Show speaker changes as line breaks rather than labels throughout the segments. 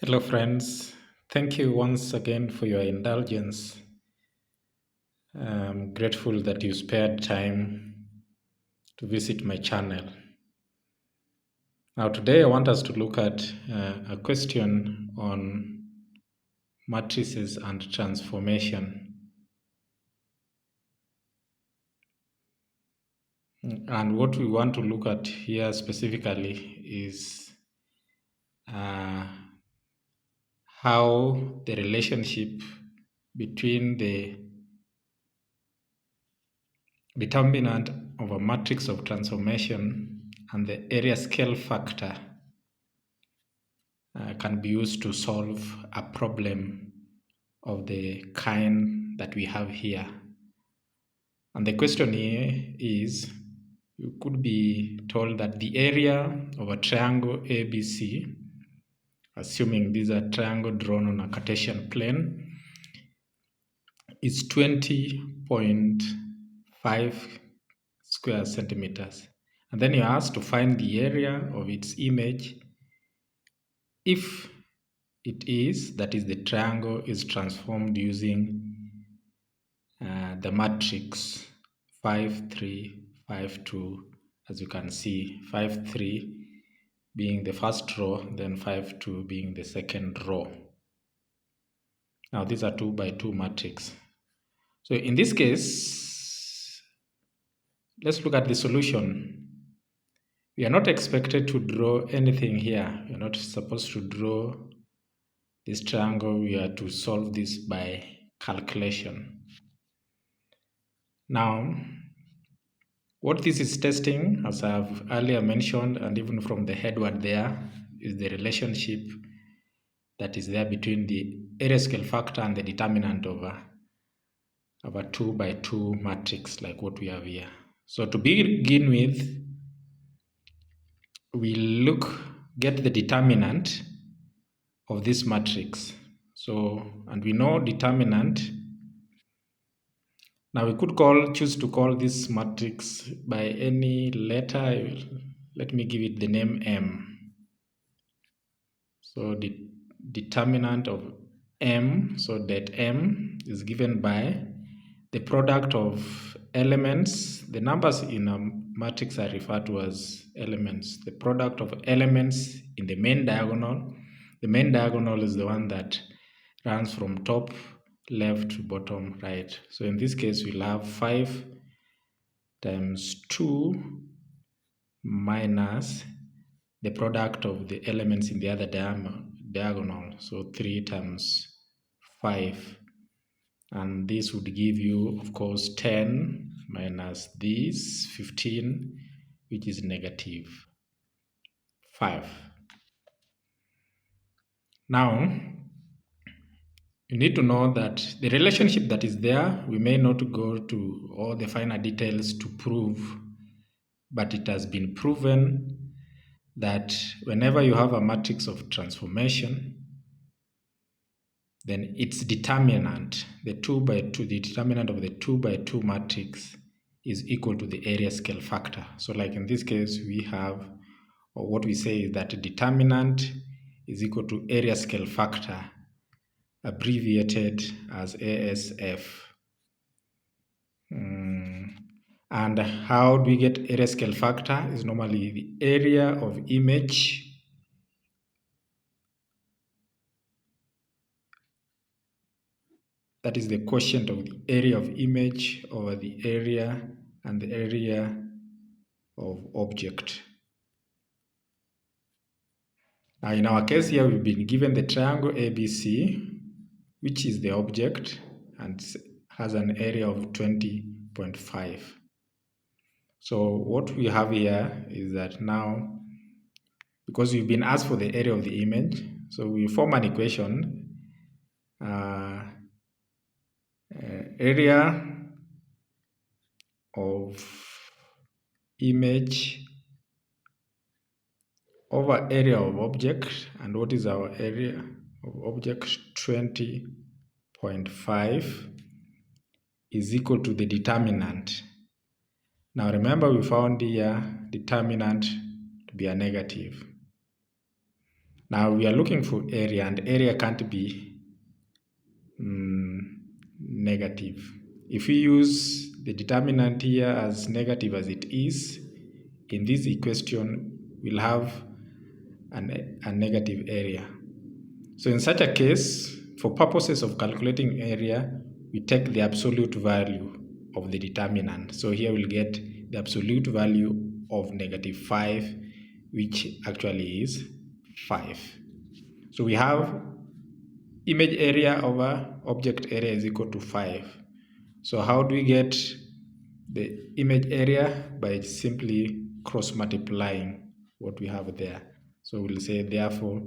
Hello, friends. Thank you once again for your indulgence. I'm grateful that you spared time to visit my channel. Now, today I want us to look at a question on matrices and transformation. And what we want to look at here specifically is how the relationship between the determinant of a matrix of transformation and the area scale factor can be used to solve a problem of the kind that we have here. And the question here is, you could be told that the area of a triangle ABC, assuming these are triangle drawn on a Cartesian plane, is 20.5 square centimeters. And then you're asked to find the area of its image if it is, that is, the triangle is transformed using the matrix 5, 3, 5, 2, as you can see, 5, 3 being the first row, then 5, 2 being the second row. Now, these are 2 by 2 matrix. So in this case, let's look at the solution. We are not expected to draw anything here. We are not supposed to draw this triangle. We are to solve this by calculation. Now, what this is testing, as I've earlier mentioned, and even from the headword there, is the relationship that is there between the area scale factor and the determinant of a 2 by 2 matrix like what we have here. So to begin with, we get the determinant of this matrix. So, and we know determinant. Now we could choose to call this matrix by any letter. Let me give it the name M. So the determinant of M, so that M is given by the product of elements. The numbers in a matrix are referred to as elements. The product of elements in the main diagonal. The main diagonal is the one that runs from top left to bottom right. So in this case, we'll have 5 times 2 minus the product of the elements in the other diagonal. So 3 times 5. And this would give you, of course, 10 minus this, 15, which is negative 5. Now, you need to know that the relationship that is there, we may not go to all the finer details to prove, but it has been proven that whenever you have a matrix of transformation, then its determinant, the determinant of the 2 by 2 matrix is equal to the area scale factor. So like in this case, we have, or what we say is that determinant is equal to area scale factor, abbreviated as ASF. And how do we get area scale factor? Is normally the area of image that is the quotient of the area of image over the area and the area of object. Now in our case here, we've been given the triangle ABC, which is the object and has an area of 20.5. So what we have here is that now, because we've been asked for the area of the image, so we form an equation, area of image over area of object. And what is our area of object? 20.5 is equal to the determinant. Now remember, we found here determinant to be a negative. Now we are looking for area, and area can't be negative. If we use the determinant here as negative as it is, in this equation we'll have a negative area. So in such a case, for purposes of calculating area, we take the absolute value of the determinant. So here we'll get the absolute value of -5, which actually is 5. So we have image area over object area is equal to 5. So how do we get the image area? By simply cross multiplying what we have there. So we'll say therefore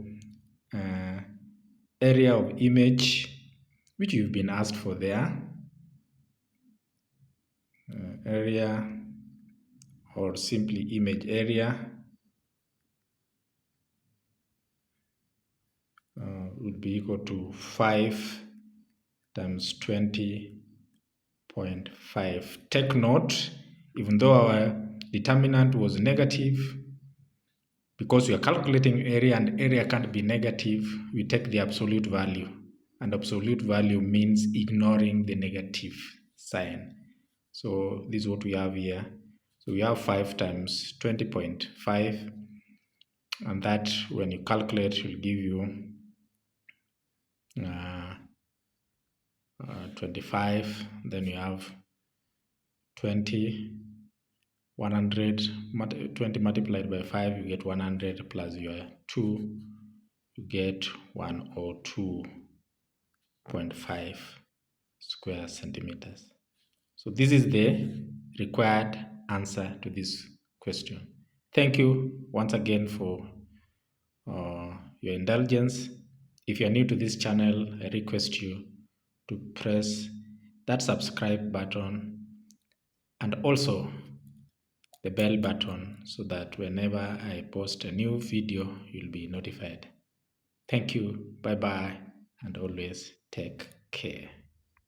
area of image, which you've been asked for there, area or simply image area would be equal to 5 times 20.5. Take note, even though our determinant was negative, because we are calculating area and area can't be negative, we take the absolute value. And absolute value means ignoring the negative sign. So this is what we have here. So we have 5 times 20.5, and that when you calculate will give you 25. Then you have 20, 100, 20 multiplied by 5, you get 100 plus your 2, you get 102.5 square centimeters. So this is the required answer to this question. Thank you once again for your indulgence. If you are new to this channel, I request you to press that subscribe button and also the bell button so that whenever I post a new video, you'll be notified. Thank you. Bye bye, and always take care.